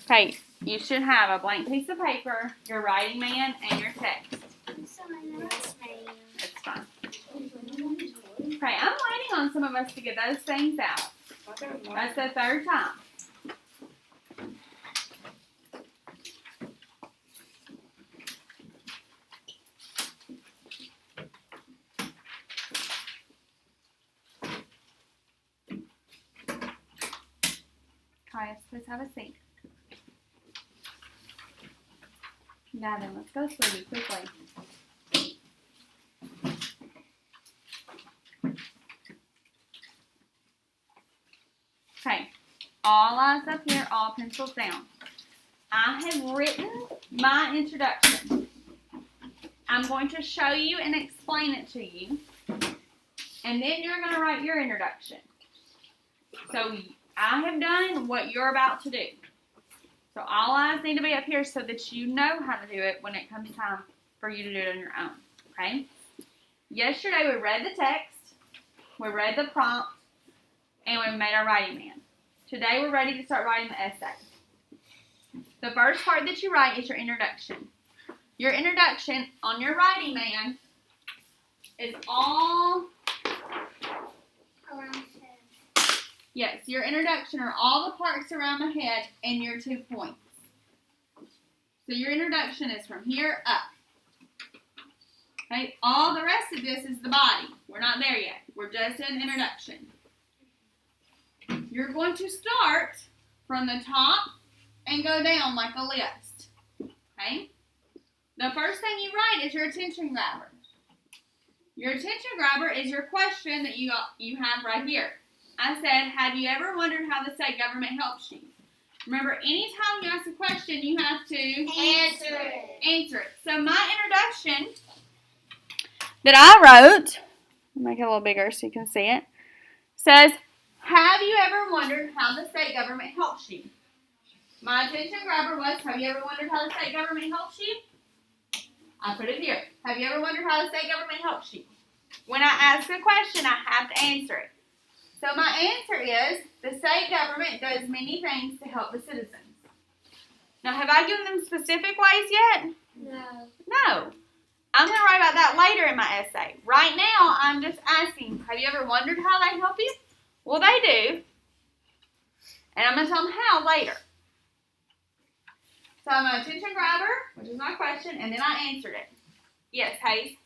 Okay, you should have a blank piece of paper, your writing man, and your text. It's fine. Okay, I'm waiting on some of us to get those things out. That's the third time. Caius, please have a seat. Now then, let's go, sweetie, quickly. Okay, all eyes up here, all pencils down. I have written my introduction. I'm going to show you and explain it to you, and then you're going to write your introduction. So I have done what you're about to do. So all eyes need to be up here so that you know how to do it when it comes time for you to do it on your own. Okay? Yesterday we read the text, we read the prompt, and we made our writing man. Today we're ready to start writing the essay. The first part that you write is your introduction. Your introduction on your writing man is all Around head. Yes, your introduction are all the parts around the head and your 2 points. So your introduction is from here up. Okay, all the rest of this is the body. We're not there yet. We're just in introduction. You're going to start from the top and go down like a list. Okay? The first thing you write is your attention grabber. Your attention grabber is your question that you have right here. I said, have you ever wondered how the state government helps you? Remember, anytime you ask a question, you have to answer it. So my introduction that I wrote, I'll make it a little bigger so you can see it, says, have you ever wondered how the state government helps you? My attention grabber was, have you ever wondered how the state government helps you? I put it here. Have you ever wondered how the state government helps you? When I ask a question, I have to answer it. So my answer is, the state government does many things to help the citizens. Now, have I given them specific ways yet? No. I'm going to write about that later in my essay. Right now, I'm just asking, have you ever wondered how they help you? Well, they do. And I'm going to tell them how later. So my attention grabber, which is my question, and then I answered it. Yes, Hayes?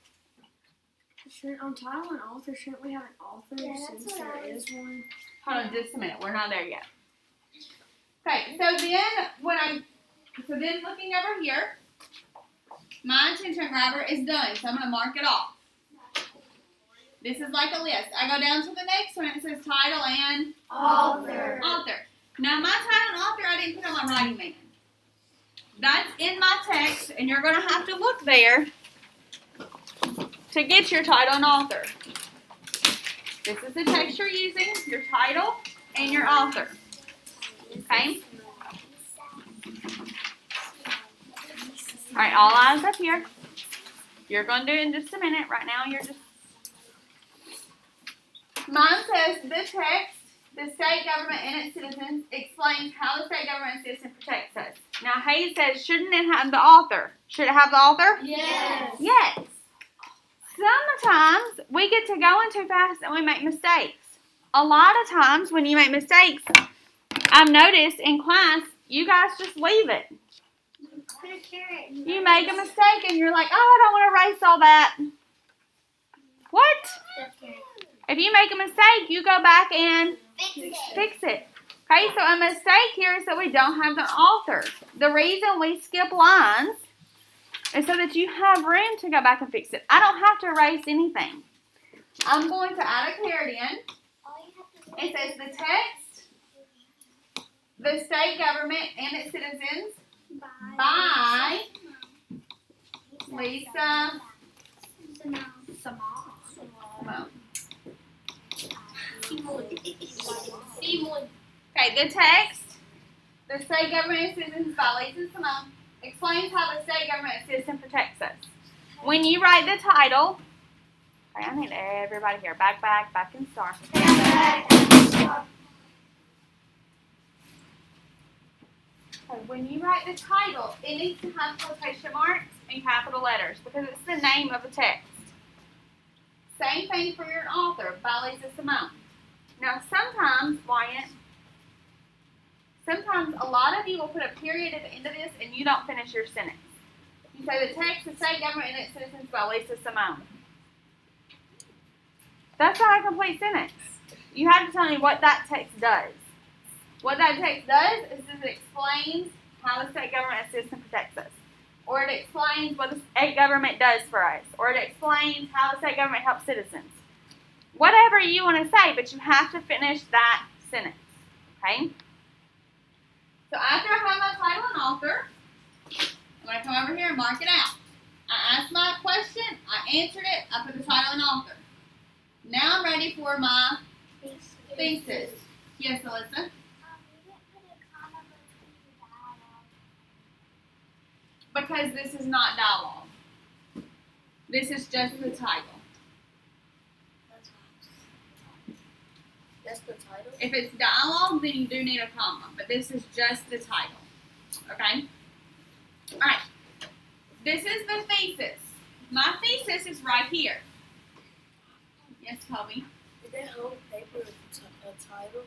On title and author, shouldn't we have an author since there is one? Hold on just a minute. We're not there yet. Okay, so then looking over here, my attention grabber is done, so I'm going to mark it off. This is like a list. I go down to the next one. It says title and Author. Now, my title and author, I didn't put on my writing man. That's in my text, and you're going to have to look there to get your title and author. This is the text you're using, your title and your author. Okay? Alright, all eyes up here. You're going to do it in just a minute. Right now, Mine says, the text, the state government and its citizens explains how the state government and citizens protects us. Now, Hayes says, shouldn't it have the author? Should it have the author? Yes. Yes. Sometimes we get to going too fast and we make mistakes. A lot of times when you make mistakes, I've noticed in class, you guys just leave it. You make a mistake and you're like, oh, I don't want to erase all that. What? If you make a mistake, you go back and fix it. Okay, so a mistake here is that we don't have the author. The reason we skip lines is so that you have room to go back and fix it. I don't have to erase anything. I'm going to add a caret in. It says the text, the state government and its citizens by Lisa Simone. Okay, the text, the state government and citizens by Lisa Simone explains how the state government and citizen protects us. When you write the title, okay, I need everybody here. Back and start. Okay, when you write the title, it needs to have quotation marks and capital letters because it's the name of the text. Same thing for your author, by Lisa Simone. Now, sometimes, Wyatt, sometimes a lot of you will put a period at the end of this and you don't finish your sentence. You say the text, the state government and its citizens by Lisa Simone. That's not a complete sentence. You have to tell me what that text does. What that text does is it explains how the state government and citizen protects us. Or it explains what the state government does for us. Or it explains how the state government helps citizens. Whatever you want to say, but you have to finish that sentence. Okay? So after I have my title and author, I'm going to come over here and mark it out. I asked my question, I answered it, I put the title and author. Now I'm ready for my thesis. Yes, Alyssa? Because this is not dialogue. This is just the title. That's the title? If it's dialogue, then you do need a comma. But this is just the title. Okay? Alright. This is the thesis. My thesis is right here. Yes, Kobe? Did that whole paper a title?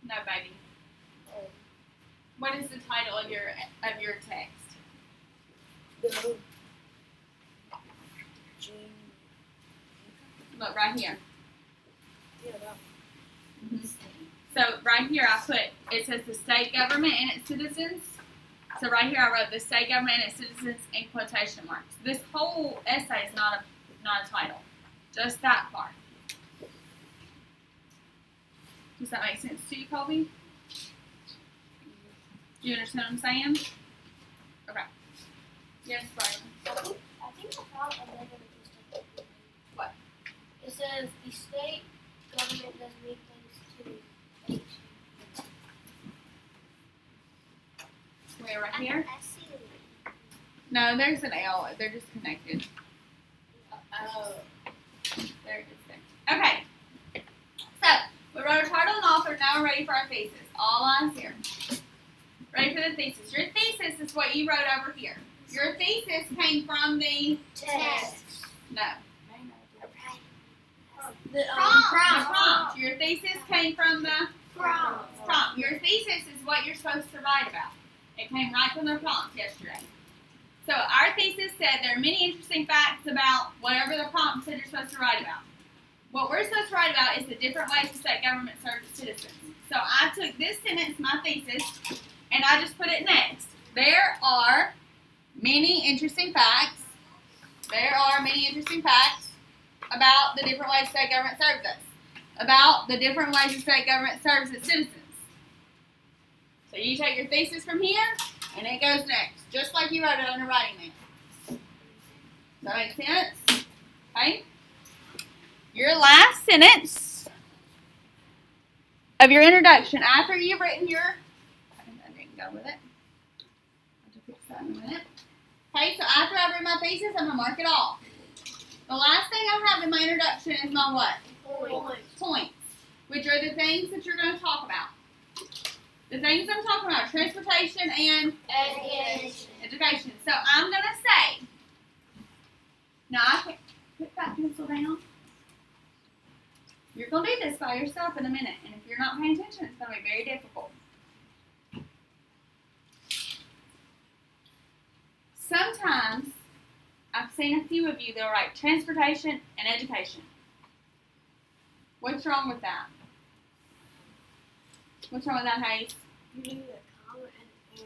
No, baby. What is the title of your text? The Look, right here. Yeah, that Mm-hmm. So right here I put, it says the state government and its citizens. So right here I wrote the state government and its citizens in quotation marks. This whole essay is not a title. Just that part. Does that make sense to you, Colby? Do you understand what I'm saying? Okay. Yes, Brian. I think I found another mistake. What? It says the state government does make things to H. Where, right here? I see it. No, there's an L. They're just connected. Oh. There it is there. Okay. So, we wrote our title and author. Now we're ready for our thesis. All eyes here. Ready for the thesis. Your thesis is what you wrote over here. Your thesis came from the Text. no. The Prompt. Your thesis came from the Prompt. prompt. Your thesis is what you're supposed to write about. It came right from the prompt yesterday. So our thesis said there are many interesting facts about whatever the prompt said you're supposed to write about. What we're supposed to write about is the different ways the state government serves its citizens. So I took this sentence, my thesis, and I just put it next. There are many interesting facts. There are many interesting facts about the different ways the state government serves us. About the different ways the state government serves its citizens. So you take your thesis from here, and it goes next. Just like you wrote it on your writing there. Does that make sense? Okay? Your last sentence of your introduction, after you've written your... I didn't go with it. I'll have to fix that in a minute. Okay, so after I've written my thesis, I'm going to mark it off. The last thing I have in my introduction is my what? Points. Which are the things that you're going to talk about. The things I'm talking about, transportation and education. So I'm going to say, now I can put that pencil down. You're going to do this by yourself in a minute. And if you're not paying attention, it's going to be very difficult. Sometimes, I've seen a few of you, they'll write transportation and education. What's wrong with that? What's wrong with that, Hayes? You need a comma and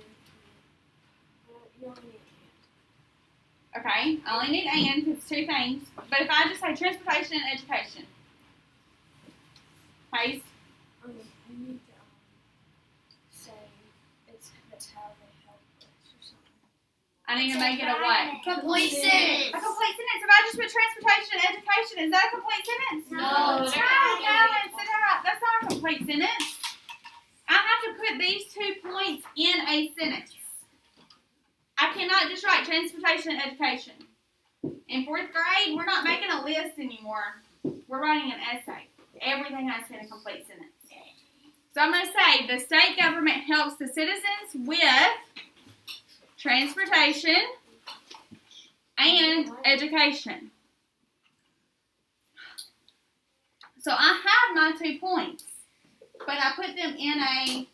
you only need Okay, I only need and because it's two things. But if I just say transportation and education, Hayes? you need to say that's how they help us or something. I need to make it a what? Complete sentence. A complete sentence. If I just put transportation and education, is that a complete sentence? No. That's right. That's not a complete sentence. I have to put these 2 points in a sentence. I cannot just write transportation and education. In 4th grade, we're not making a list anymore. We're writing an essay. Everything has to be in a complete sentence. So I'm going to say the state government helps the citizens with transportation, and education. So I have my 2 points, but I put them in a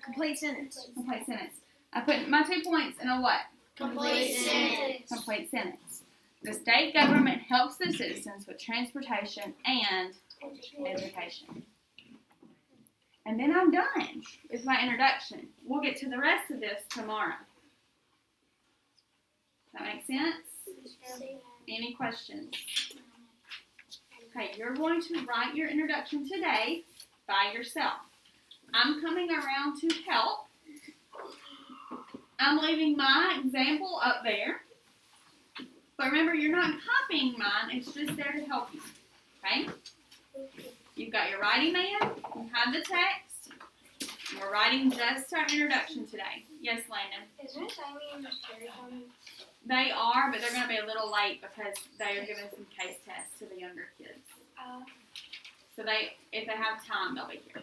Complete sentence. complete sentence. I put my 2 points in a what? Complete sentence. Complete sentence. The state government helps the citizens with transportation and education. And then I'm done with my introduction. We'll get to the rest of this tomorrow. Does that make sense? Any questions? Okay, you're going to write your introduction today by yourself. I'm coming around to help. I'm leaving my example up there. But remember, you're not copying mine. It's just there to help you. Okay? You've got your writing man. You have the text. We're writing just our introduction today. Yes, Landon? Is there Sammy and Jerry coming? They are, but they're going to be a little late because they are giving some case tests to the younger kids. So if they have time, they'll be here.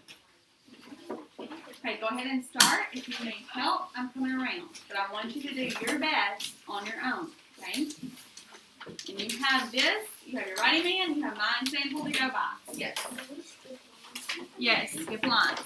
Okay, go ahead and start. If you need help, I'm coming around. But I want you to do your best on your own, okay? And you have this, you have your writing man, you have my example to go by. Yes. Yes, skip lines.